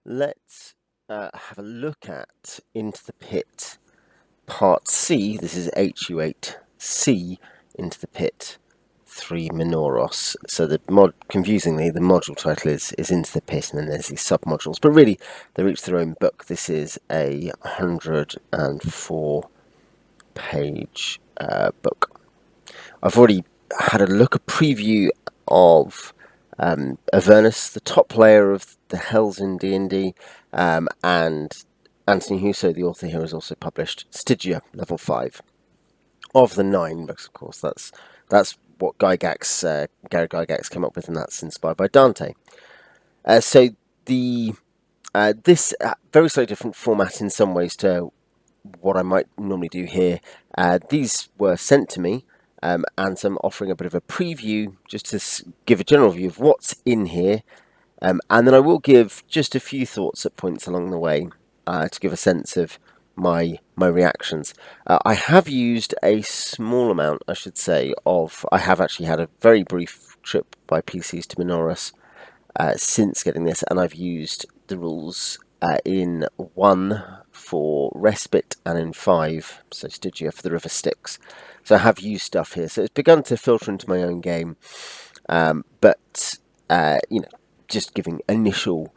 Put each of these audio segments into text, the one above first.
let's have a look at Into the Pit Part C. This is HU8c, Into the Pit 3 Minauros. So confusingly, the module title is Into the Pit, and then there's these sub-modules. But really, they're each their own book. This is a 104-page book. I've already had a preview of Avernus, the top player of the Hells in D&D, and Tony Huso, the author here, has also published Stygia, level 5. Of the 9 books, of course, that's what Gary Gygax came up with, and that's inspired by Dante. So this very slightly different format in some ways to what I might normally do here. These were sent to me, and so I'm offering a bit of a preview just to give a general view of what's in here, and then I will give just a few thoughts at points along the way to give a sense of my reactions. I have used a small amount, I should say, I have actually had a very brief trip by PCs to Minauros since getting this, and I've used the rules in 1 for Respite and in 5, so Stygia, for the River Styx. So I have used stuff here, so it's begun to filter into my own game, but just giving initial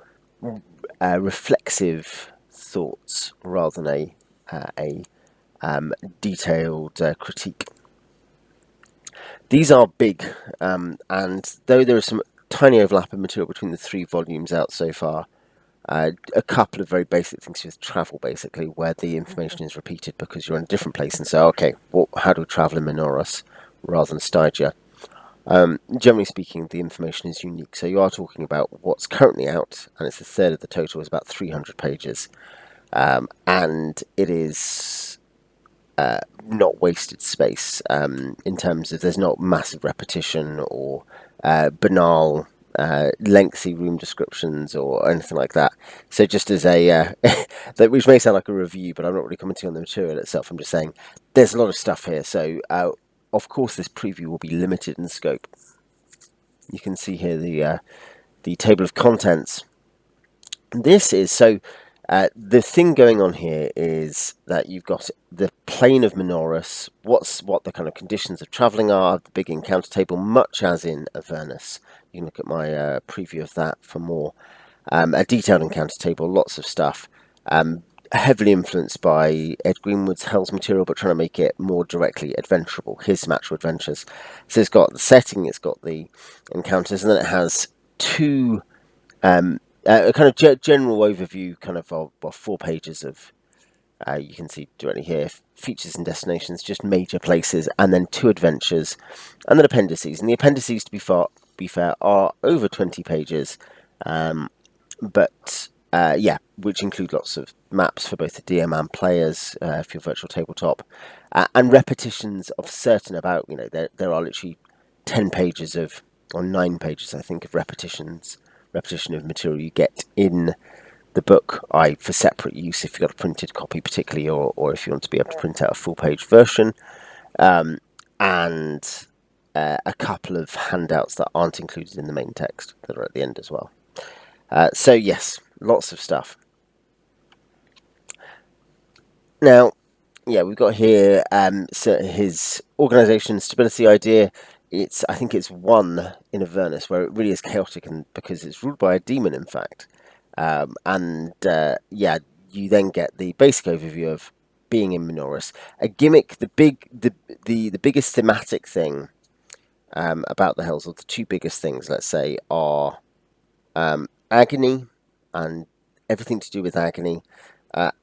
reflexive thoughts rather than a detailed critique. These are big, and though there is some tiny overlap of material between the 3 volumes out so far, a couple of very basic things with travel, basically, where the information is repeated because you're in a different place, and so, okay, well, how do we travel in Minauros rather than Stygia? Generally speaking, the information is unique, so you are talking about what's currently out, and it's a third of the total, is about 300 pages, and it is not wasted space in terms of there's not massive repetition or banal lengthy room descriptions or anything like that. So just as which may sound like a review, but I'm not really commenting on the material itself. I'm just saying there's a lot of stuff here. So of course this preview will be limited in scope. You can see here the table of contents. This is the thing going on here is that you've got the plain of Minauros, what the kind of conditions of travelling are, the big encounter table, much as in Avernus. You can look at my preview of that for more. A detailed encounter table, lots of stuff. Heavily influenced by Ed Greenwood's Hell's material, but trying to make it more directly adventurable, his Natural Adventures. So it's got the setting, it's got the encounters, and then it has 2... a kind of general overview, kind of 4 pages of, you can see directly here, features and destinations, just major places, and then 2 adventures, and then appendices. And the appendices, to be fair, are over 20 pages, but which include lots of maps for both the DM and players for your virtual tabletop, and repetitions of certain about, there are literally 10 pages or 9 pages, I think, of repetition of material you get in the book, for separate use if you've got a printed copy particularly, or if you want to be able to print out a full-page version, and a couple of handouts that aren't included in the main text that are at the end as well. So yes, lots of stuff. Now, we've got here so his organisation stability idea. I think it's 1 in Avernus, where it really is chaotic, and because it's ruled by a demon, in fact. You then get the basic overview of being in Minauros. A gimmick, the biggest thematic thing about the Hells, or the 2 biggest things, let's say, are agony and everything to do with agony,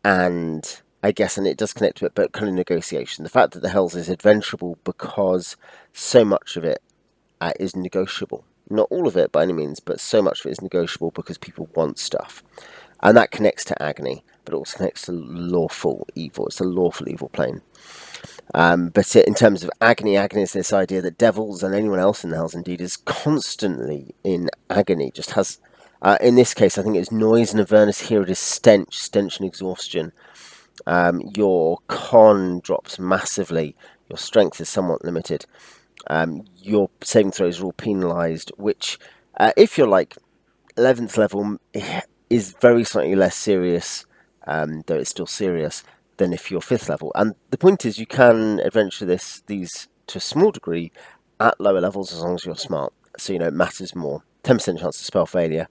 and I guess, and it does connect to it, but kind of negotiation. The fact that the Hells is adventurable because so much of it is negotiable. Not all of it by any means, but so much of it is negotiable because people want stuff. And that connects to agony, but it also connects to lawful evil. It's a lawful evil plane. But in terms of agony is this idea that devils and anyone else in the Hells indeed is constantly in agony. Just has, in this case, I think it's noise and Avernus. Here it is stench and exhaustion. Your con drops massively. Your strength is somewhat limited. Your saving throws are all penalised, which, if you're like 11th level, is very slightly less serious, though it's still serious, than if you're 5th level. And the point is, you can adventure these to a small degree at lower levels as long as you're smart. So, it matters more. 10% chance of spell failure.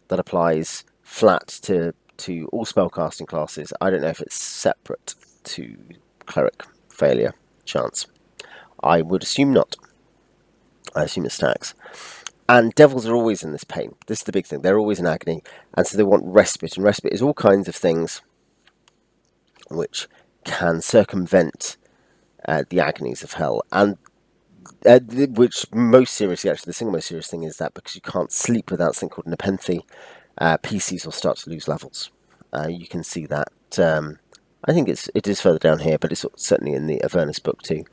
That applies flat to all spellcasting classes. I don't know if it's separate to cleric failure chance. I would assume not. I assume it stacks. And devils are always in this pain. This is the big thing. They're always in agony. And so they want respite. And respite is all kinds of things which can circumvent the agonies of hell. And which most seriously, actually, the single most serious thing is that because you can't sleep without something called nepenthe, PCs will start to lose levels. You can see that. I think it is further down here, but it's certainly in the Avernus book too.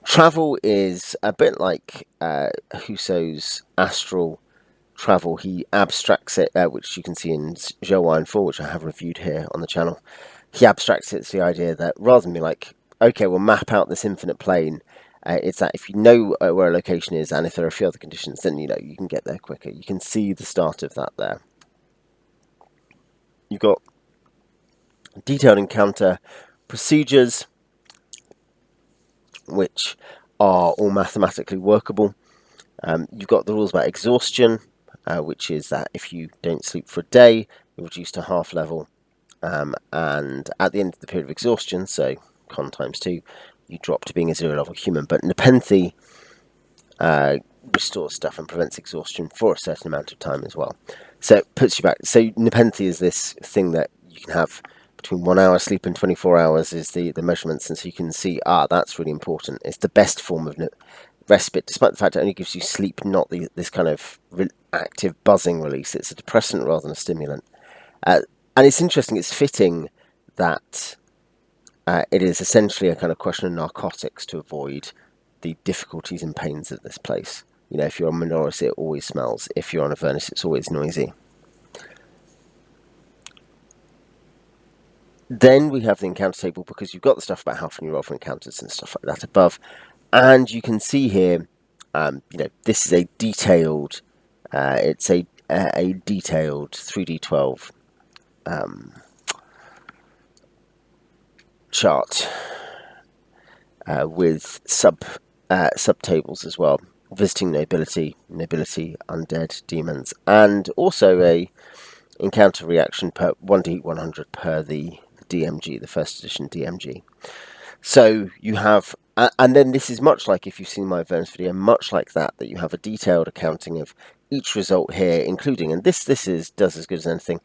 Travel is a bit like Huso's astral travel. He abstracts it, which you can see in HU8c, which I have reviewed here on the channel. He abstracts it to the idea that rather than being like, okay, we'll map out this infinite plane, it's that if you know where a location is and if there are a few other conditions, then you can get there quicker. You can see the start of that there. You've got detailed encounter procedures, which are all mathematically workable. You've got the rules about exhaustion, which is that if you don't sleep for a day, you're reduced to half level. And at the end of the period of exhaustion, so con times 2, you drop to being a 0 level human. But nepenthe restores stuff and prevents exhaustion for a certain amount of time as well. So it puts you back. So nepenthe is this thing that you can have between 1 hour sleep and 24 hours is the measurements, and so you can see, that's really important. It's the best form of respite, despite the fact it only gives you sleep, not this kind of active buzzing release. It's a depressant rather than a stimulant. And it's interesting, it's fitting that it is essentially a kind of question of narcotics to avoid the difficulties and pains of this place. If you're on Minauros, it always smells. If you're on Avernus, it's always noisy. Then we have the encounter table, because you've got the stuff about how often you roll for encounters and stuff like that above. And you can see here, this is a detailed, it's a detailed 3d12 chart with subtables as well. Visiting nobility, undead, demons, and also a encounter reaction per 1d100 per the DMG, the first edition DMG. So you have, and then this is much like, if you've seen my Avernus video, much like that you have a detailed accounting of each result here, including, and this does as good as anything,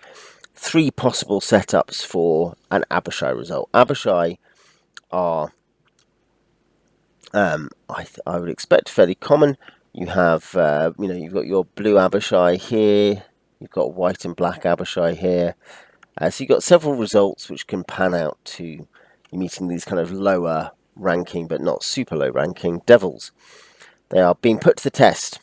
3 possible setups for an Abishai result. Abishai are, I would expect, fairly common. You have, you've got your blue Abishai here, you've got white and black Abishai here. So you've got several results which can pan out to you meeting these kind of lower ranking, but not super low ranking devils. They are being put to the test,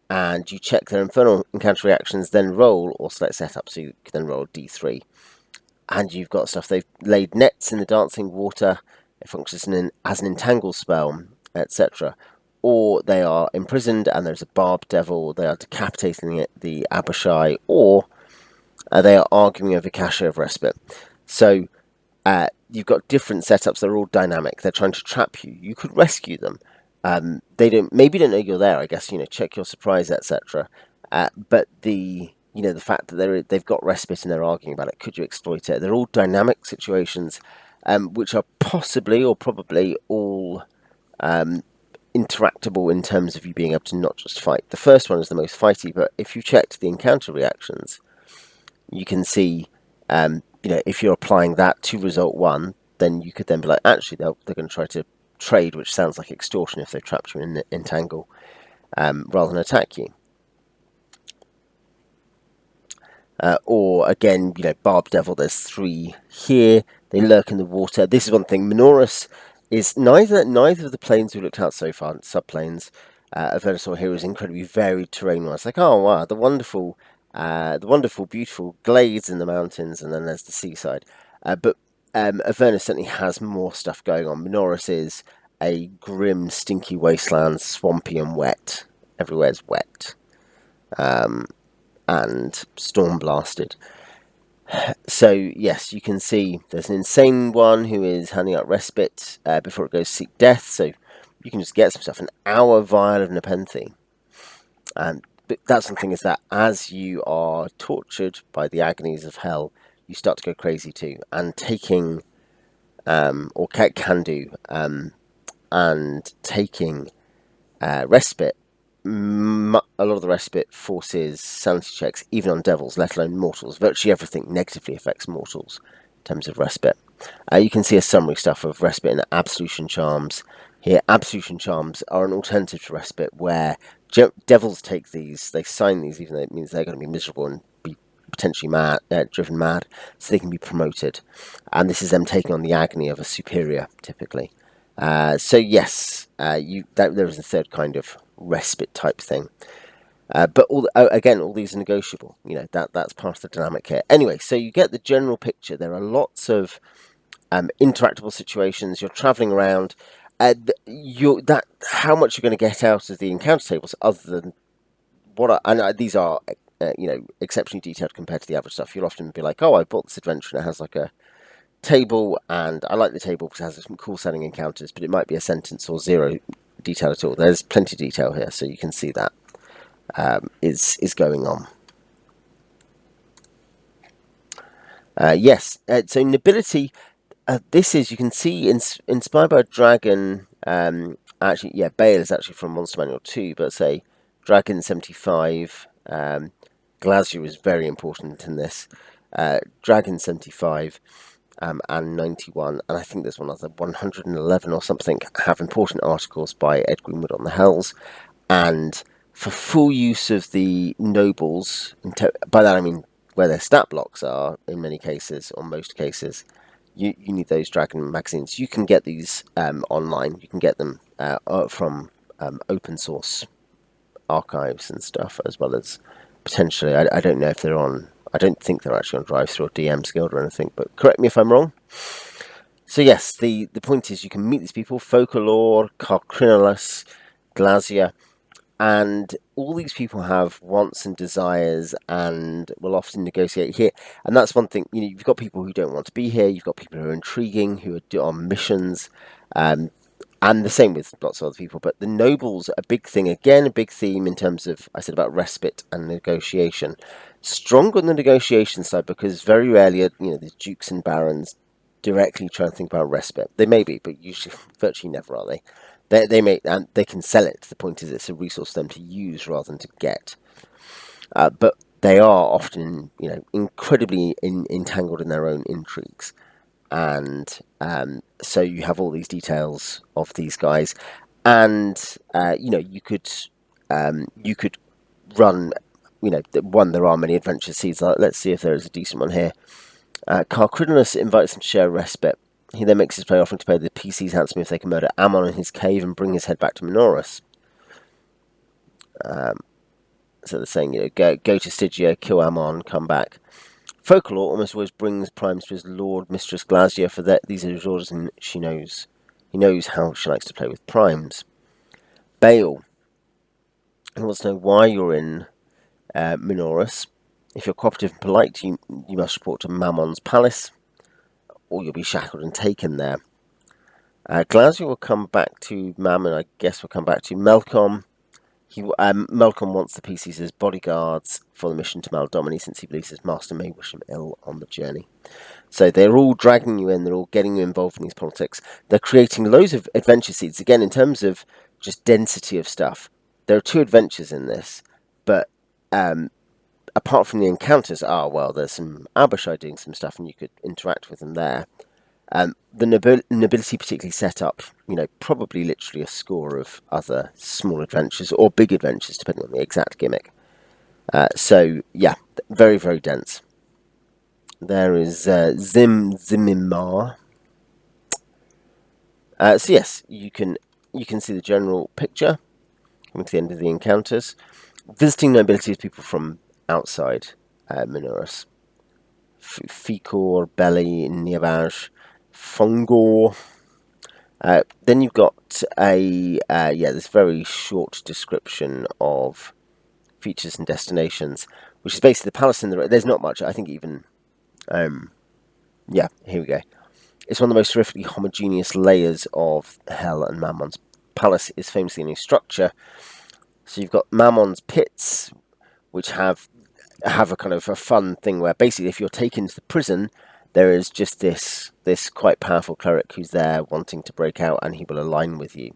and you check their infernal encounter reactions, then roll or select setup, so you can then roll D3. And you've got stuff, they've laid nets in the dancing water, it functions as an entangle spell, etc. Or they are imprisoned and there's a barbed devil, they are decapitating the Abishai, or they are arguing over Kasha of Respite. So you've got different setups, they're all dynamic, they're trying to trap you. You could rescue them. They maybe don't know you're there, I guess, check your surprise, etc. But the fact that they've got respite and they're arguing about it, could you exploit it? They're all dynamic situations, which are possibly or probably all interactable in terms of you being able to not just fight. The first one is the most fighty, but if you checked the encounter reactions, you can see, if you're applying that to result 1, then you could then be like, actually, they're going to try to trade, which sounds like extortion if they've trapped you in an entangle, rather than attack you. Or again, Barb Devil, there's 3 here. They lurk in the water. This is one thing. Minauros is neither of the planes we've looked at so far, subplanes, Avernus or here, is incredibly varied terrain-wise. Like, oh wow, the wonderful, beautiful glades in the mountains, and then there's the seaside. But Avernus certainly has more stuff going on. Minauros is a grim, stinky wasteland, swampy and wet. Everywhere's wet. And storm blasted. So yes, you can see there's an insane one who is handing out respite before it goes to seek death. So you can just get some stuff. An hour vial of nepenthe. But that's the thing, is that as you are tortured by the agonies of hell, you start to go crazy too. And taking, or can do, and taking respite, a lot of the respite forces sanity checks, even on devils, let alone mortals. Virtually everything negatively affects mortals in terms of respite. You can see a summary stuff of respite and absolution charms. Here, absolution charms are an alternative to respite, where devils take these, they sign these, even though it means they're going to be miserable and be potentially mad, driven mad, so they can be promoted. And this is them taking on the agony of a superior, typically. So yes, there is a third kind of respite type thing. But again, all these are negotiable. That's part of the dynamic here. Anyway, so you get the general picture. There are lots of interactable situations. You're traveling around. How much you're going to get out of the encounter tables, other than these are exceptionally detailed compared to the average stuff. You'll often be like, oh, I bought this adventure and it has like a table, and I like the table because it has some cool setting encounters, but it might be a sentence or zero detail at all. There's plenty of detail here, so you can see that is going on. Yes, so nobility. This is, you can see, inspired by a dragon. Actually, yeah, Bale is actually from Monster Manual 2, but say Dragon 75. Glazier is very important in this. Dragon 75 and 91, and I think there's one other, 111 or something, have important articles by Ed Greenwood on the Hells. And for full use of the nobles, by that I mean where their stat blocks are in many cases, or most cases, you need those Dragon magazines. You can get these online. You can get them from open source archives and stuff, as well as potentially, I don't know if they're on, I don't think they're actually on Drive-Thru or DM's Guild or anything, but correct me if I'm wrong. So yes, the point is you can meet these people, Focalor, Carcrinolus, Glazier, and all these people have wants and desires and will often negotiate here. And that's one thing, you've got people who don't want to be here, you've got people who are intriguing, who are on missions, and the same with lots of other people. But the nobles, a big thing, again, a big theme in terms of, I said about respite and negotiation. Stronger on the negotiation side, because very rarely are, the dukes and barons directly trying to think about respite. They may be, but usually, virtually never are they. They may, and they can sell it. The point is, it's a resource for them to use rather than to get. But they are often, incredibly entangled in their own intrigues, and so you have all these details of these guys, and you could run. There are many adventure seeds. Let's see if there is a decent one here. Carcrinolus invites them to share a respite. He then makes his play, offering to pay the PCs handsomely if they can murder Ammon in his cave and bring his head back to Minauros. So they're saying, go to Stygia, kill Ammon, come back. Focalor almost always brings primes to his lord, Mistress Glazier, for these are his orders, and he knows how she likes to play with primes. Bale, he wants to know why you're in Minauros. If you're cooperative and polite, you must report to Mammon's palace, or you'll be shackled and taken there. Glazier will come back to Mammon, I guess we'll come back to Melcom. Melcom wants the PCs as bodyguards for the mission to Maldomini, since he believes his master may wish him ill on the journey. So they're all dragging you in, they're all getting you involved in these politics. They're creating loads of adventure seeds. Again, in terms of just density of stuff, there are 2 adventures in this, but apart from the encounters, there's some Abishai doing some stuff and you could interact with them there. The nobility particularly set up, probably literally a score of other small adventures or big adventures, depending on the exact gimmick. So, yeah, very, very dense. There is Zimimar. So yes, you can see the general picture coming to the end of the encounters. Visiting nobility is people from outside Minauros. Ficor, Belly, Niavaj, Fungor. Then you've got this very short description of features and destinations, which is basically the palace in the. There's not much. I think even Yeah, here we go. It's one of the most horrifically homogeneous layers of Hell, and Mammon's palace is famously a new structure. So you've got Mammon's pits, which have a kind of a fun thing where basically if you're taken to the prison, there is just this quite powerful cleric who's there wanting to break out, and he will align with you.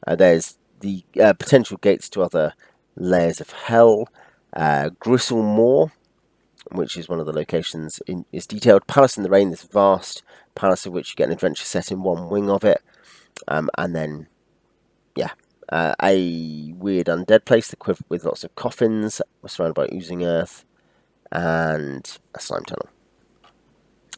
There's the potential gates to other layers of Hell. Gristlemoor, which is one of the locations, is detailed. Palace in the Rain, this vast palace of which you get an adventure set in one wing of it. And then, yeah, a weird undead place with lots of coffins. We're surrounded by oozing earth, and a slime tunnel.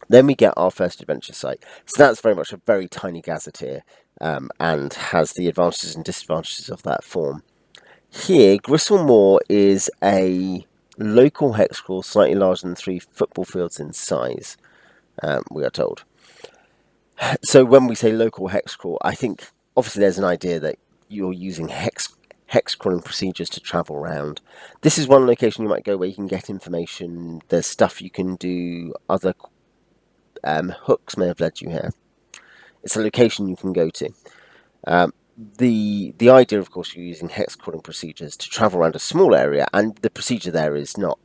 Then we get our first adventure site. So that's very much a very tiny gazetteer, and has the advantages and disadvantages of that form. Here, Gristlemoor is a local hex crawl slightly larger than 3 football fields in size, we are told. So when we say local hex crawl, I think obviously there's an idea that you're using hex crawling procedures to travel around. This is one location you might go where you can get information. There's stuff you can do. Other hooks may have led you here. It's a location you can go to. The idea, of course, you're using hex crawling procedures to travel around a small area, and the procedure there is not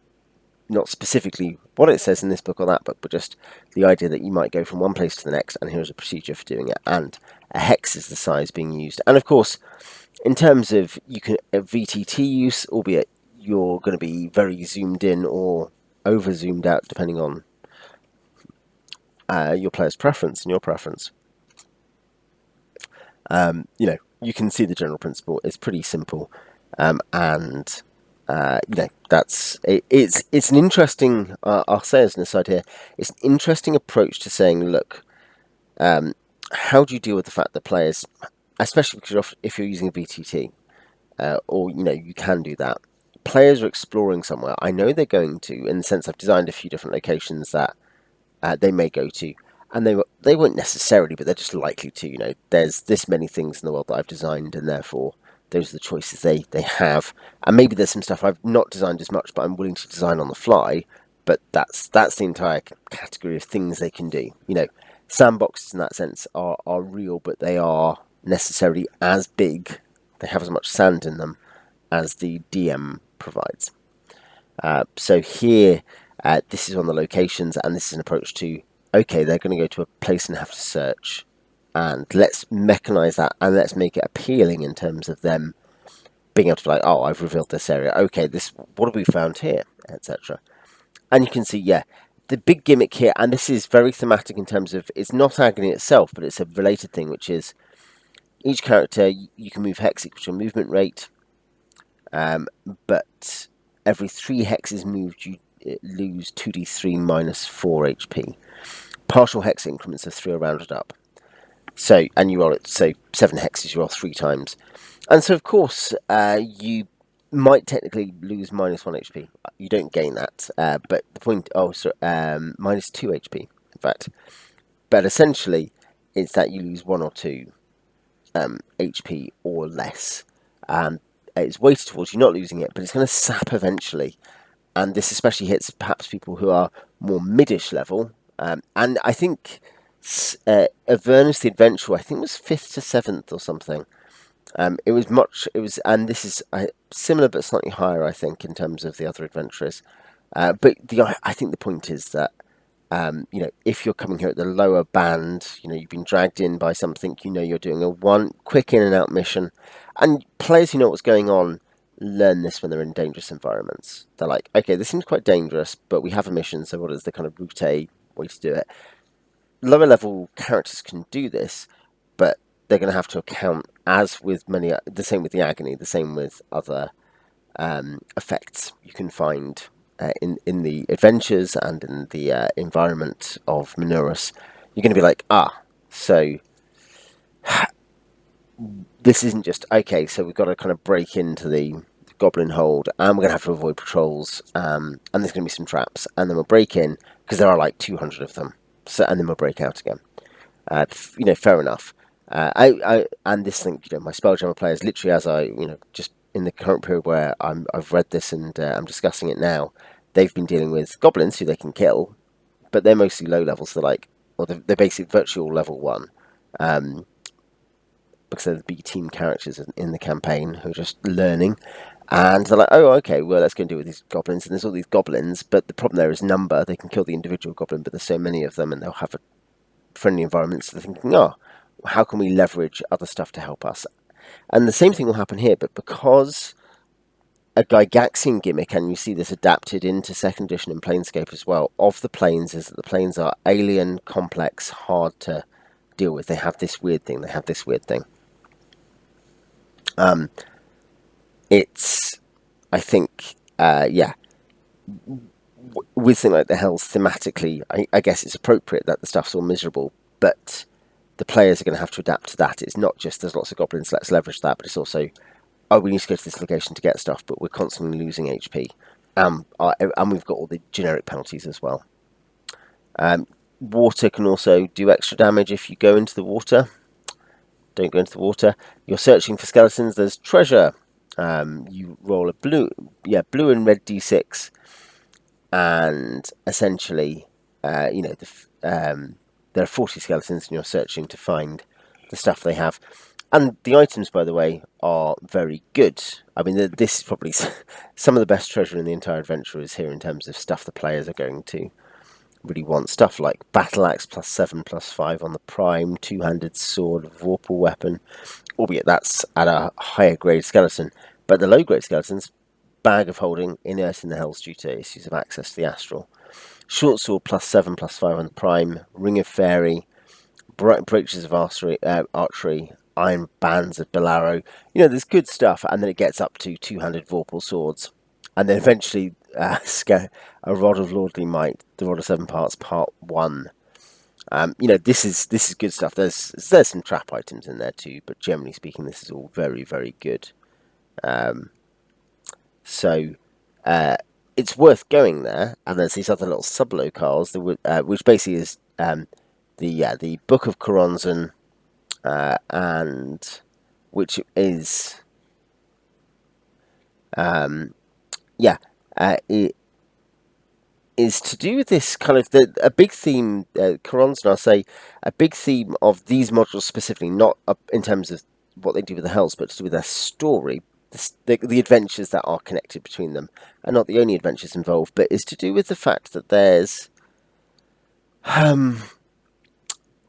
specifically what it says in this book or that book, but just the idea that you might go from one place to the next, and here's a procedure for doing it, and a hex is the size being used. And of course, in terms of VTT use, albeit you're going to be very zoomed in or over zoomed out depending on your player's preference and your preference. You can see the general principle. It's pretty simple, and that's it. It's an interesting. I'll say as an aside here, it's an interesting approach to saying, look, how do you deal with the fact that players, especially because if you're using a VTT, or you can do that. Players are exploring somewhere. I know they're going to, in the sense I've designed a few different locations that they may go to, and they won't necessarily, but they're just likely to. There's this many things in the world that I've designed, and therefore those are the choices they have. And maybe there's some stuff I've not designed as much, but I'm willing to design on the fly. But that's the entire category of things they can do. Sandboxes in that sense are real, but they are necessarily as big. They have as much sand in them as the DM provides. So here, this is one of the locations, and this is an approach to, okay, they're going to go to a place and have to search, and let's mechanize that, and let's make it appealing in terms of them being able to be like, oh, I've revealed this area. Okay, what have we found here, etc. And you can see, the big gimmick here, and this is very thematic in terms of, it's not agony itself, but it's a related thing, which is each character, you can move hex equal to your movement rate, but every 3 hexes moved, you lose 2d3 minus 4 HP. Partial hex increments of 3 are rounded up. So, and you roll it, so 7 hexes, you roll 3 times. And so, of course, you might technically lose minus 1 HP. You don't gain that, but the point, minus 2 HP, in fact. But essentially, it's that you lose 1 or 2 HP or less. It's weighted towards you not losing it, but it's going to sap eventually. And this especially hits perhaps people who are more mid-ish level. And I think Avernus the Adventurer, I think was 5th to 7th or something. And this is similar but slightly higher, I think, in terms of the other adventurers. But I think the point is that if you're coming here at the lower band, you've been dragged in by something, you're doing a one quick in and out mission, and players who know what's going on learn this when they're in dangerous environments. They're like, okay, this seems quite dangerous, but we have a mission, so what is the kind of route A way to do it? Lower level characters can do this, but they're going to have to account, as with the same with the agony, the same with other effects you can find in the adventures and in the environment of Minauros. You're going to be like, so this isn't just, okay, so we've got to kind of break into the goblin hold, and we're going to have to avoid patrols, and there's going to be some traps, and then we'll break in, because there are like 200 of them, and then we'll break out again. Fair enough. And this thing, my Spelljammer players, literally as I, just in the current period where I've read this and I'm discussing it now, they've been dealing with goblins who they can kill, but they're mostly low levels. They're like, or they're basically virtually all level 1, because they're the B team characters in the campaign who are just learning. And they're like, oh, okay, well, let's go and deal with these goblins. And there's all these goblins, but the problem there is number. They can kill the individual goblin, but there's so many of them, and they'll have a friendly environment. So they're thinking, oh, how can we leverage other stuff to help us? And the same thing will happen here, but because a Gygaxian gimmick, and you see this adapted into 2nd edition and Planescape as well, of the planes is that the planes are alien, complex, hard to deal with. They have this weird thing. It's, I think, with something like the Hells, thematically, I guess it's appropriate that the stuff's all miserable, but the players are going to have to adapt to that. It's not just there's lots of goblins, let's leverage that, but it's also, oh, we need to go to this location to get stuff, but we're constantly losing HP. And we've got all the generic penalties as well. Water can also do extra damage if you go into the water. Don't go into the water. You're searching for skeletons. There's treasure. You roll a blue and red d6, and essentially, there are 40 skeletons, and you're searching to find the stuff they have. And the items, by the way, are very good. I mean, this is probably some of the best treasure in the entire adventure is here in terms of stuff the players are going to really want. Stuff like Battle Axe +7/+5 on the Prime, two-handed sword, Vorpal weapon, albeit that's at a higher grade skeleton. But the low grade skeletons, Bag of Holding, inert in the Hells due to issues of access to the Astral. Short sword +7/+5 on the Prime, Ring of Fairy, Breaches of archery, Iron Bands of Belaro. There's good stuff, and then it gets up to two-handed Vorpal swords, and then eventually a Rod of Lordly Might, the Rod of 7 Parts, Part 1. This is good stuff. There's some trap items in there too, but generally speaking, this is all very, very good. So it's worth going there. And there's these other little sub-locales, which basically is the Book of Coronzon, and which is it is to do with this kind of a big theme. Coronzon, I'll say, a big theme of these modules specifically, not in terms of what they do with the Hells, but to do with their story, the adventures that are connected between them, and not the only adventures involved, but is to do with the fact that there's a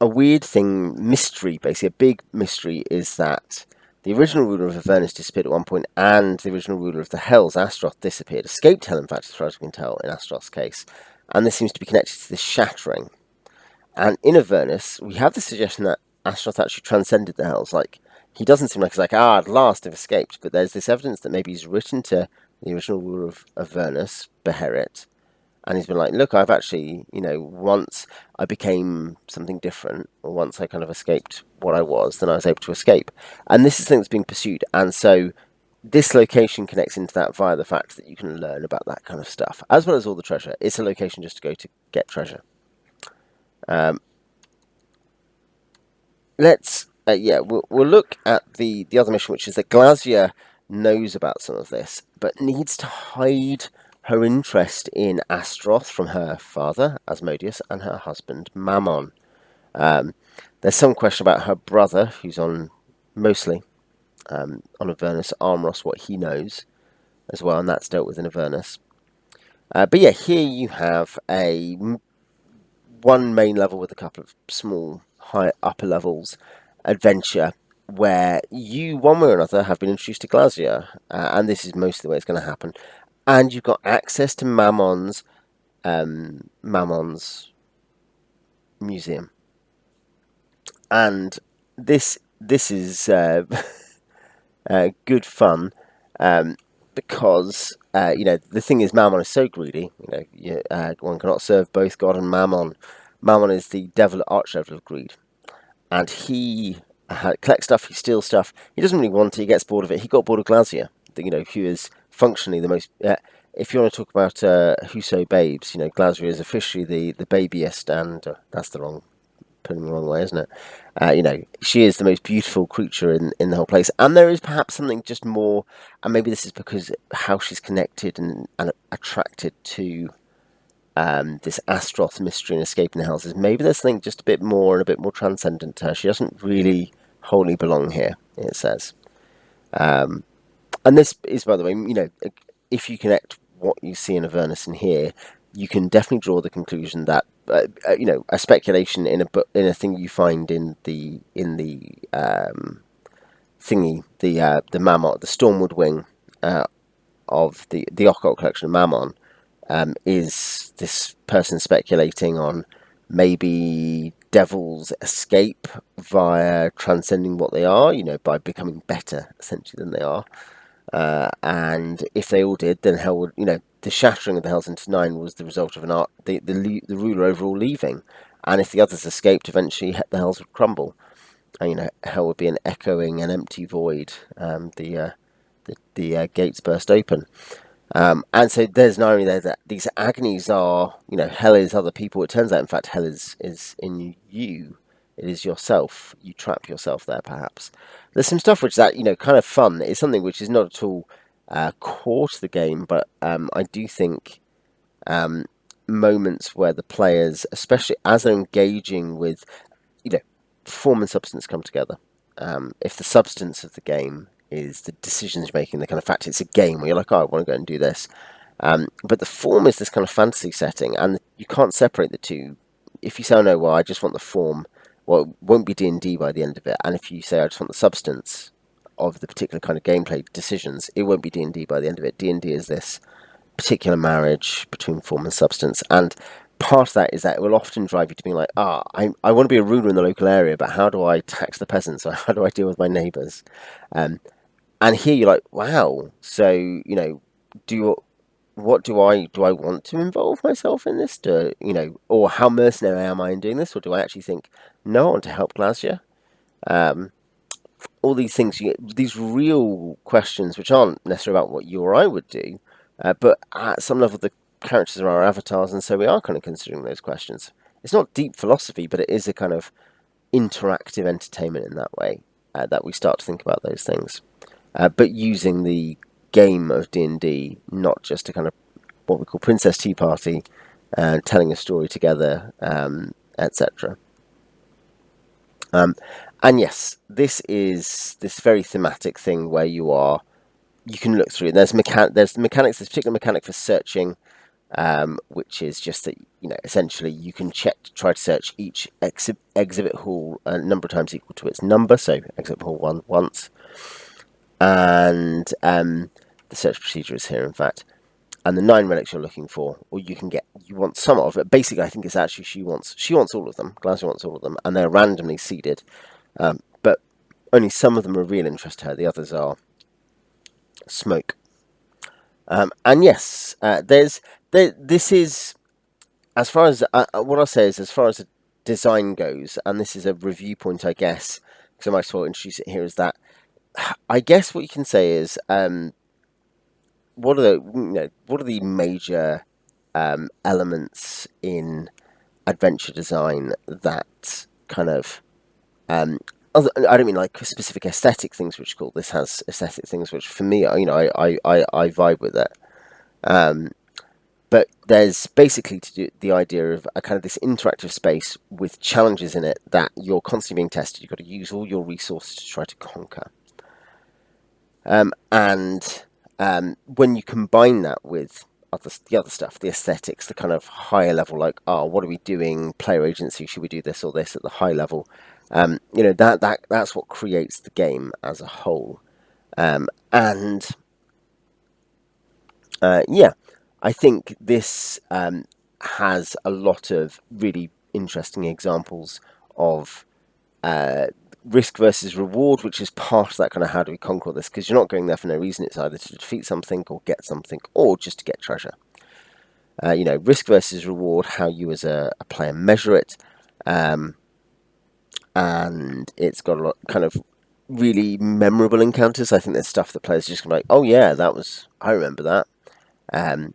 weird thing, mystery, basically. A big mystery is that the original ruler of Avernus disappeared at one point, and the original ruler of the Hells, Astaroth, disappeared. Escaped hell, in fact, as far as we can tell, in Astaroth's case. And this seems to be connected to this shattering. And in Avernus, we have the suggestion that Astaroth actually transcended the Hells. Like, he doesn't seem like he's like, at last I've escaped. But there's this evidence that maybe he's written to the original ruler of Avernus, Beherit, and he's been like, look, I've actually, once I became something different, or once I kind of escaped what I was, then I was able to escape. And this is something that's being pursued. And so this location connects into that via the fact that you can learn about that kind of stuff, as well as all the treasure. It's a location just to go to get treasure. We'll look at the other mission, which is that Glasia knows about some of this, but needs to hide her interest in Astaroth from her father, Asmodeus, and her husband, Mammon. There's some question about her brother, who's mostly on Avernus, Armros, what he knows as well, and that's dealt with in Avernus. Here you have one main level with a couple of small, high upper levels adventure, where you, one way or another, have been introduced to Glasia, and this is mostly the way it's going to happen. And you've got access to Mammon's museum, and this is good fun, because the thing is, Mammon is so greedy. One cannot serve both God and Mammon. Mammon is the archdevil of greed, and he collects stuff, he steals stuff. He doesn't really want it. He gets bored of it. He got bored of Glasia, who is functionally the most. If you want to talk about Huso babes, Glasia is officially the babiest, and that's putting the wrong way, isn't it? She is the most beautiful creature in the whole place, and there is perhaps something just more, and maybe this is because how she's connected and attracted to this Astaroth mystery and escaping the hells is maybe there's something just a bit more and a bit more transcendent to her. She doesn't really wholly belong here, it says. And this is, by the way, if you connect what you see in Avernus and here, you can definitely draw the conclusion that a speculation in a thing you find in the thingy, the Mammon, the Stormwood wing of the occult collection of Mammon, is this person speculating on maybe devils escape via transcending what they are, by becoming better essentially than they are. And if they all did, then hell would, the shattering of the hells into 9 was the result of the ruler overall leaving. And if the others escaped, eventually the hells would crumble. And, hell would be an echoing and empty void. The gates burst open. And so there's an irony there that these agonies are, hell is other people. It turns out, in fact, hell is in you. It is yourself. You trap yourself there, perhaps. There's some stuff which is kind of fun. It's something which is not at all core to the game, but I do think moments where the players, especially as they're engaging with, form and substance come together. If the substance of the game is the decisions you're making, the kind of fact it's a game where you're like, oh, I want to go and do this. But the form is this kind of fantasy setting, and you can't separate the two. If you say, oh, no, well, I just want the form, well, it won't be D&D by the end of it. And if you say, I just want the substance of the particular kind of gameplay decisions, it won't be D&D by the end of it. D&D is this particular marriage between form and substance. And part of that is that it will often drive you to being like, I want to be a ruler in the local area, but how do I tax the peasants, or how do I deal with my neighbours? And here you're like, wow, so, what do I want to involve myself in this? Or how mercenary am I in doing this? Or do I actually think, no, I want to help Glacia? All these things, these real questions, which aren't necessarily about what you or I would do, but at some level, the characters are our avatars, and so we are kind of considering those questions. It's not deep philosophy, but it is a kind of interactive entertainment in that way, that we start to think about those things. But using the game of D&D, not just a kind of what we call Princess Tea Party, telling a story together, etc. And yes, this is this very thematic thing where you can look through. There's mechanics. There's a particular mechanic for searching, which is just that essentially you can try to search each exhibit hall a number of times equal to its number. So exhibit hall 1 once, and the search procedure is here, in fact. And the 9 relics you're looking for, or you want some of it. Basically, I think it's actually she wants all of them. Glacia wants all of them, and they're randomly seeded. But only some of them are of real interest to her. The others are smoke. And yes, this is, as far as what I'll say is, as far as the design goes, and this is a review point, I guess, because I might as well introduce it here, is that I guess what you can say is, what are the major elements in adventure design that kind of I don't mean like specific aesthetic things which are cool. This has aesthetic things which, for me, I vibe with it. But there's basically to do the idea of a kind of this interactive space with challenges in it that you're constantly being tested. You've got to use all your resources to try to conquer. And when you combine that with the other stuff, the aesthetics, the kind of higher level, like, what are we doing? Player agency, should we do this or this at the high level? That's what creates the game as a whole. I think this has a lot of really interesting examples of risk versus reward, which is part of that kind of how do we conquer this, because you're not going there for no reason. It's either to defeat something or get something, or just to get treasure. Risk versus reward, how you as a player measure it, and it's got a lot kind of really memorable encounters. I think there's stuff that players are just gonna be like, oh yeah, I remember that. I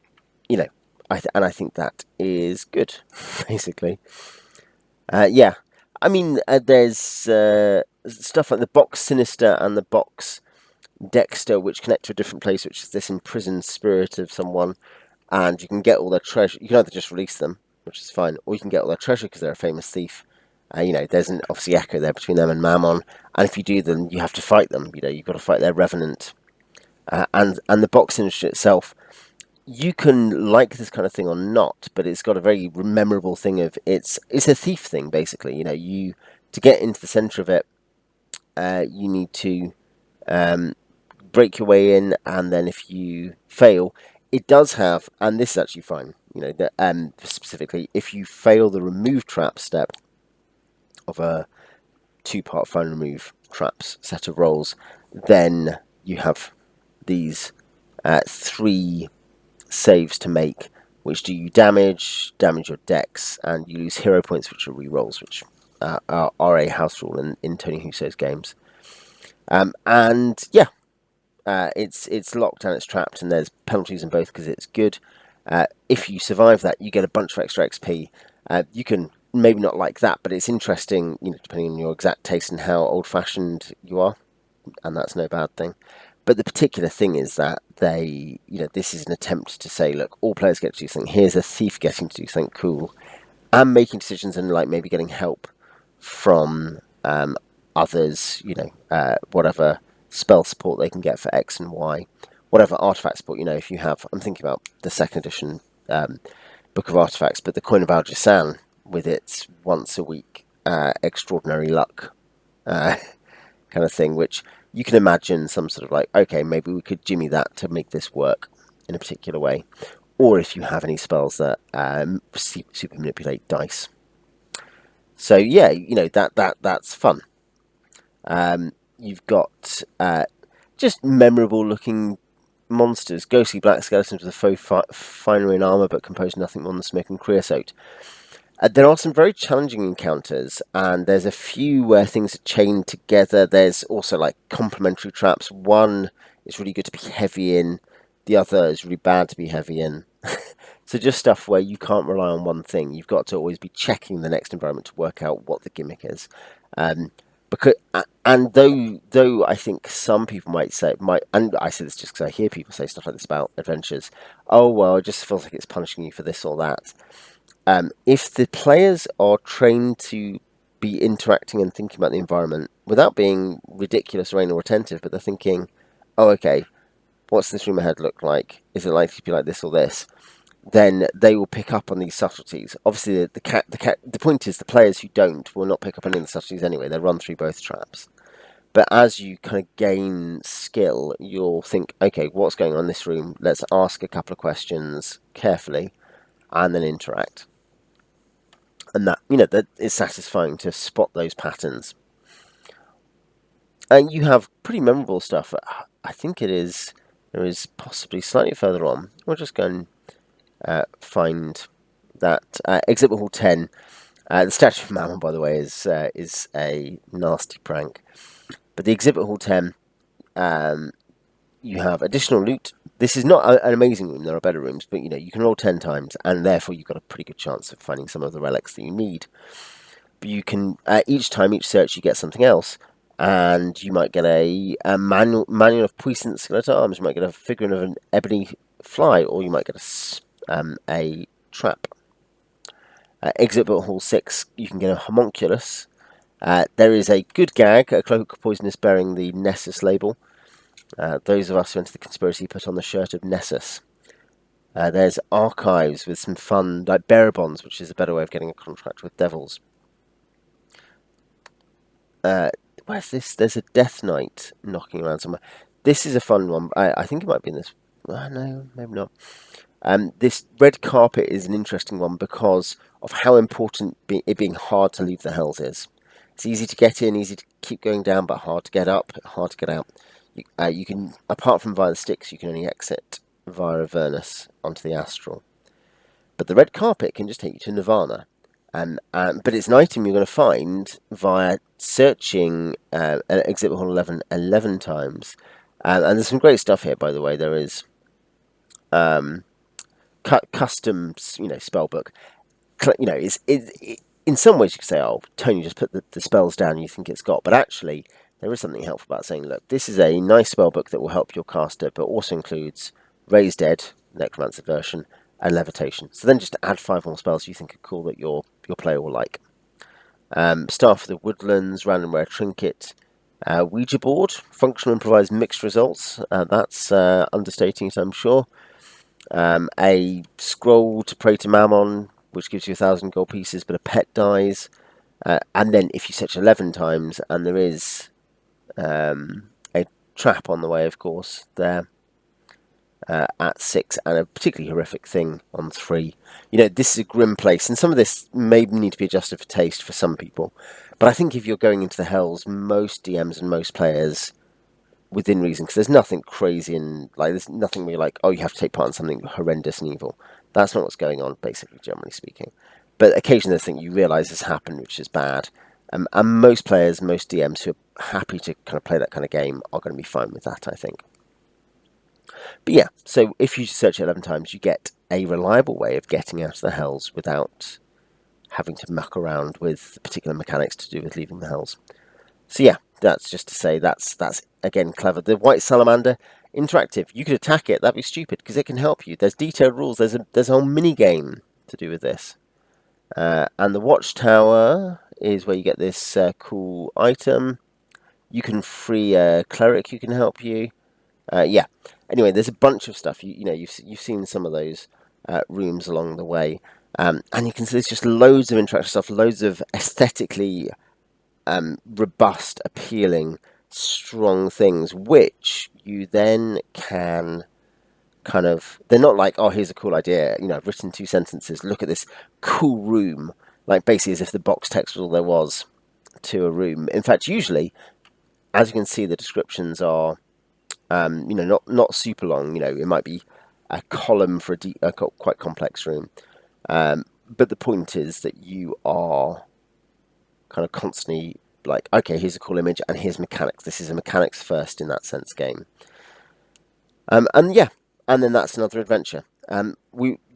think that is good, basically. I mean, there's stuff like the box Sinister and the box Dexter, which connect to a different place, which is this imprisoned spirit of someone. and you can get all their treasure. You can either just release them, which is fine, or you can get all their treasure because they're a famous thief. There's an obviously echo there between them and Mammon, and if you do, then you have to fight them. You've got to fight their revenant, and the box industry itself. You can like this kind of thing or not, but it's got a very memorable thing of it's a thief thing basically. You to get into the center of it, you need to break your way in, and then if you fail, it does have, and this is actually fine. Specifically, if you fail the remove trap step of a two-part find remove traps set of rolls, then you have these 3 saves to make, which do you damage your dex, and you lose hero points, which are re-rolls, which are a house rule in Tony Huso's games. And yeah, it's locked and it's trapped, and there's penalties in both because it's good. If you survive that, you get a bunch of extra XP. You can maybe not like that, but it's interesting, depending on your exact taste and how old-fashioned you are, and that's no bad thing. But the particular thing is that this is an attempt to say, look, all players get to do something. Here's a thief getting to do something cool, and making decisions and maybe getting help from others. Whatever spell support they can get for X and Y, whatever artifact support. If you have, I'm thinking about the second edition Book of Artifacts, but the Coin of Al-Jasan with its once a week extraordinary luck kind of thing, which you can imagine some sort of okay, maybe we could jimmy that to make this work in a particular way. Or if you have any spells that super manipulate dice. So yeah, that's fun. You've got just memorable looking monsters, ghostly black skeletons with a faux finery and armour, but composed nothing more than smoke and creosote. There are some very challenging encounters, and there's a few where things are chained together. There's also complementary traps. One is really good to be heavy in, the other is really bad to be heavy in. So just stuff where you can't rely on one thing. You've got to always be checking the next environment to work out what the gimmick is. Though I think some people and I say this just because I hear people say stuff like this about adventures. Oh well, it just feels like it's punishing you for this or that. If the players are trained to be interacting and thinking about the environment without being ridiculous or anal retentive, but they're thinking, oh, okay, what's this room ahead look like? Is it likely to be like this or this? Then they will pick up on these subtleties. Obviously, the point is the players who don't will not pick up on any of the subtleties anyway. They'll run through both traps. But as you kind of gain skill, you'll think, okay, what's going on in this room? Let's ask a couple of questions carefully and then interact. And that is satisfying to spot those patterns. And you have pretty memorable stuff. I think there is possibly slightly further on. We'll just go and find that Exhibit Hall 10. The Statue of Mammon, by the way, is a nasty prank. But the Exhibit Hall 10, you have additional loot. This is not an amazing room. There are better rooms, but you can roll 10 times, and therefore you've got a pretty good chance of finding some of the relics that you need. But you can each search you get something else, and you might get a manual of puissant skeletal arms. You might get a figurine of an ebony fly, or you might get a trap. Exhibit Hall 6, you can get a homunculus. There is a good gag, a cloak of poisonous bearing the Nessus label. Those of us who enter the conspiracy put on the shirt of Nessus. There's archives with some fun, like bearer bonds, which is a better way of getting a contract with devils. Where's this? There's a Death Knight knocking around somewhere. This is a fun one. I think it might be in this. No, maybe not. This red carpet is an interesting one because of how important it being hard to leave the hells is. It's easy to get in, easy to keep going down, but hard to get up, hard to get out. You can, apart from via the sticks, you can only exit via Avernus onto the astral. But the red carpet can just take you to Nirvana. But it's an item you're going to find via searching Exhibit Hall 11 times. And there's some great stuff here, by the way. There is custom, spellbook. In some ways you could say, oh, Tony just put the spells down and you think it's got. But actually, there is something helpful about saying, look, this is a nice spellbook that will help your caster, but also includes Raise Dead, Necromancer version, and levitation. So then just add 5 more spells you think are cool that your player will like. Staff of the Woodlands, random rare trinket, Ouija board, functional and provides mixed results. That's understating it, I'm sure. A scroll to pray to Mammon, which gives you 1,000 gold pieces, but a pet dies. And then if you search 11 times, and there is a trap on the way, of course, there at 6, and a particularly horrific thing on 3. This is a grim place, and some of this may need to be adjusted for taste for some people. But I think if you're going into the Hells, most DMs and most players, within reason, because there's nothing crazy and there's nothing where you're like, oh, you have to take part in something horrendous and evil. That's not what's going on, basically, generally speaking. But occasionally there's things you realise has happened, which is bad. And most players, most DMs who are happy to kind of play that kind of game are going to be fine with that, I think. But yeah, so if you search it 11 times, you get a reliable way of getting out of the Hells without having to muck around with the particular mechanics to do with leaving the Hells. So yeah, that's just to say that's again clever. The White Salamander, interactive. You could attack it. That'd be stupid because it can help you. There's detailed rules. There's a whole mini game to do with this. And the Watchtower is where you get this cool item. You can free a cleric who can help you. Yeah. Anyway, there's a bunch of stuff. You've seen some of those rooms along the way, and you can see there's just loads of interactive stuff, loads of aesthetically robust, appealing, strong things, which you then can kind of... They're not like, oh, here's a cool idea. I've written 2 sentences. Look at this cool room. Like basically as if the box text was all there was to a room. In fact, usually, as you can see, the descriptions are, not super long. It might be a column for a quite complex room. But the point is that you are kind of constantly like, okay, here's a cool image and here's mechanics. This is a mechanics first in that sense game. And yeah, and then that's another adventure. The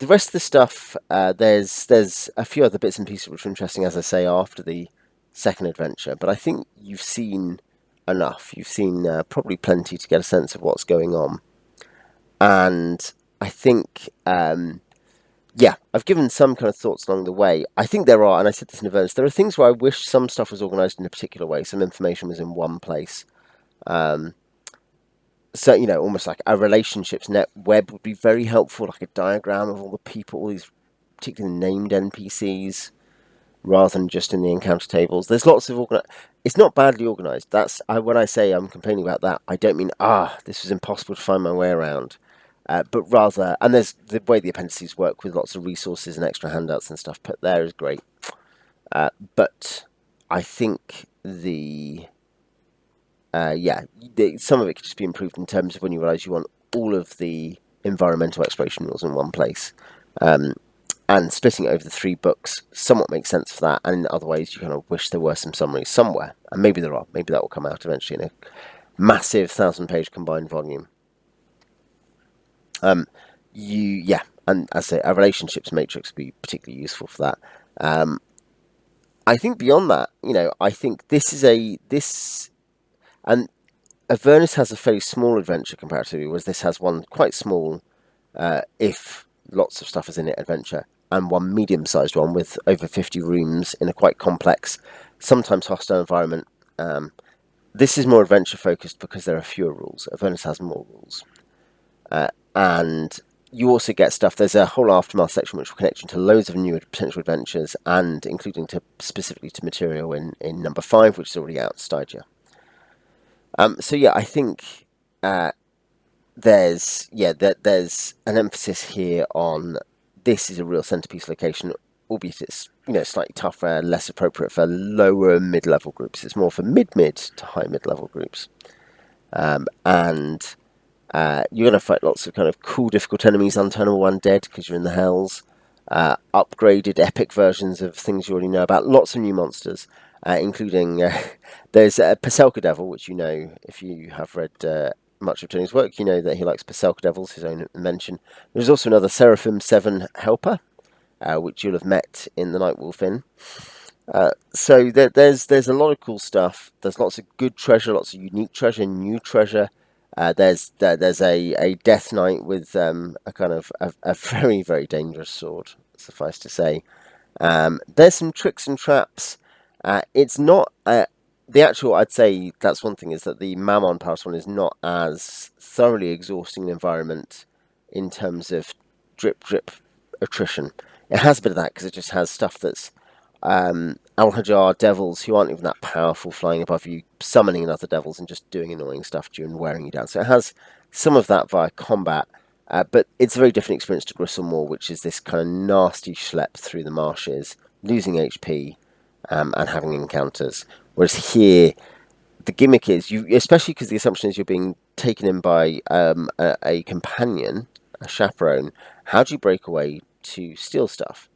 rest of the stuff, there's a few other bits and pieces which are interesting, as I say, after the second adventure. But I think you've seen enough. You've seen probably plenty to get a sense of what's going on. And I think... yeah, I've given some kind of thoughts along the way. I think there are, and I said this in advance, there are things where I wish some stuff was organised in a particular way, some information was in one place. So, almost like a relationships net web would be very helpful, like a diagram of all the people, all these particularly named NPCs, rather than just in the encounter tables. There's lots of... It's not badly organised. When I say I'm complaining about that, I don't mean, this was impossible to find my way around. But rather, and there's the way the appendices work with lots of resources and extra handouts and stuff put there is great. But I think some of it could just be improved in terms of when you realise you want all of the environmental exploration rules in one place. And splitting it over the 3 books somewhat makes sense for that, and in other ways you kind of wish there were some summaries somewhere. And maybe there are. Maybe that will come out eventually in a massive 1,000-page combined volume. And as I say, a relationships matrix would be particularly useful for that. I think beyond that, I think and Avernus has a fairly small adventure comparatively, whereas this has one quite small, if lots of stuff is in it, adventure, and one medium-sized one with over 50 rooms in a quite complex, sometimes hostile environment. This is more adventure-focused because there are fewer rules. Avernus has more rules. And you also get stuff. There's a whole aftermath section which will connect you to loads of new potential adventures, and including specifically to material in number 5, which is already out, Stygia. So yeah, I think there's an emphasis here on this is a real centerpiece location, albeit it's slightly tougher, less appropriate for lower mid-level groups. It's more for mid to high mid-level groups, and you're going to fight lots of kind of cool, difficult enemies, unturnable undead, because you're in the Hells. Upgraded, epic versions of things you already know about. Lots of new monsters, including... there's a Paselka Devil, which if you have read much of Tony's work, you know that he likes Paselka Devils, his own invention. There's also another Seraphim 7 Helper, which you'll have met in the Nightwolf Inn. So there's a lot of cool stuff. There's lots of good treasure, lots of unique treasure, new treasure. There's a Death Knight with a kind of a very, very dangerous sword, suffice to say. There's some tricks and traps. It's not the actual. I'd say that's one thing, is that the Mammon Paris one is not as thoroughly exhausting an environment in terms of drip attrition. It has a bit of that because it just has stuff that's Al-Hajar devils who aren't even that powerful flying above you, summoning other devils and just doing annoying stuff to you and wearing you down. So it has some of that via combat, but it's a very different experience to Gristlemore, which is this kind of nasty schlep through the marshes, losing HP and having encounters. Whereas here, the gimmick is, you, especially because the assumption is you're being taken in by a companion, a chaperone. How do you break away to steal stuff?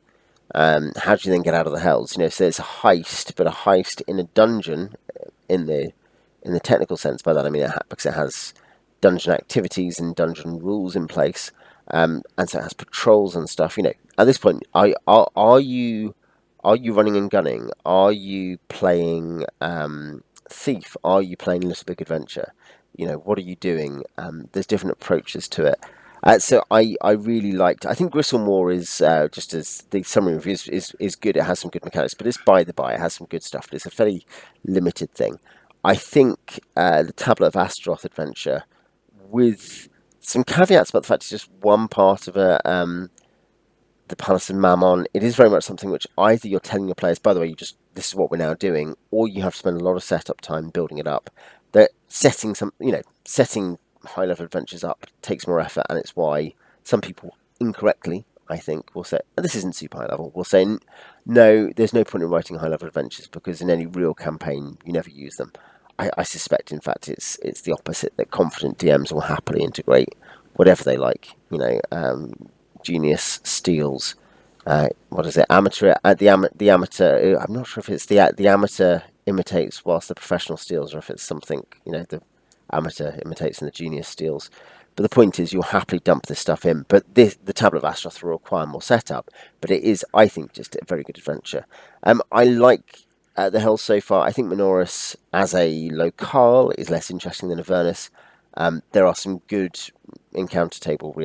How do you then get out of the hells? You know, so it's a heist, but a heist in a dungeon in the technical sense. By that I mean because it has dungeon activities and dungeon rules in place, and so it has patrols and stuff. You know, at this point, are you running and gunning? Are you playing thief? Are you playing Little Big Adventure? You know, what are you doing? There's different approaches to it. So I really liked. I think Gristlemore is just as the summary review is good. It has some good mechanics, but it's by the by. It has some good stuff, but it's a fairly limited thing. I think the Tablet of Astaroth adventure, with some caveats about the fact it's just one part of the Palace of Mammon, it is very much something which either you're telling your players, by the way, this is what we're now doing, or you have to spend a lot of setup time building it up. That setting setting high level adventures up takes more effort, and it's why some people incorrectly, I think, will say, this isn't super high level. Will say, no, there's no point in writing high level adventures because in any real campaign you never use them. I suspect, in fact, it's the opposite, that confident DMs will happily integrate whatever they like. You know, Genius steals. What is it? Amateur. The amateur. I'm not sure if it's the amateur imitates whilst the professional steals, or if it's something, you know, the amateur imitates and the genius steals. But the point is, you'll happily dump this stuff in. But the Tablet of Astaroth will require more setup. But it is, I think, just a very good adventure. I like the Hells so far. I think Minauros as a locale is less interesting than Avernus. There are some good encounter table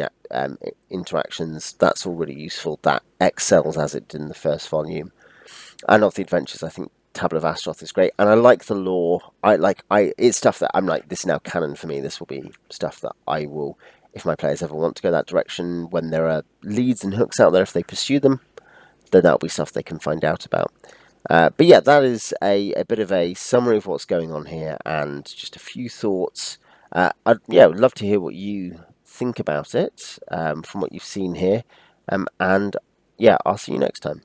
interactions. That's all really useful. That excels as it did in the first volume. And of the adventures, I think Tablet of Astaroth is great, and I like the lore. It's stuff that I'm like, this is now canon for me. This will be stuff that I will, if my players ever want to go that direction, when there are leads and hooks out there, if they pursue them, then that'll be stuff they can find out about. But yeah, that is a bit of a summary of what's going on here, and just a few thoughts. I'd love to hear what you think about it from what you've seen here, and yeah, I'll see you next time.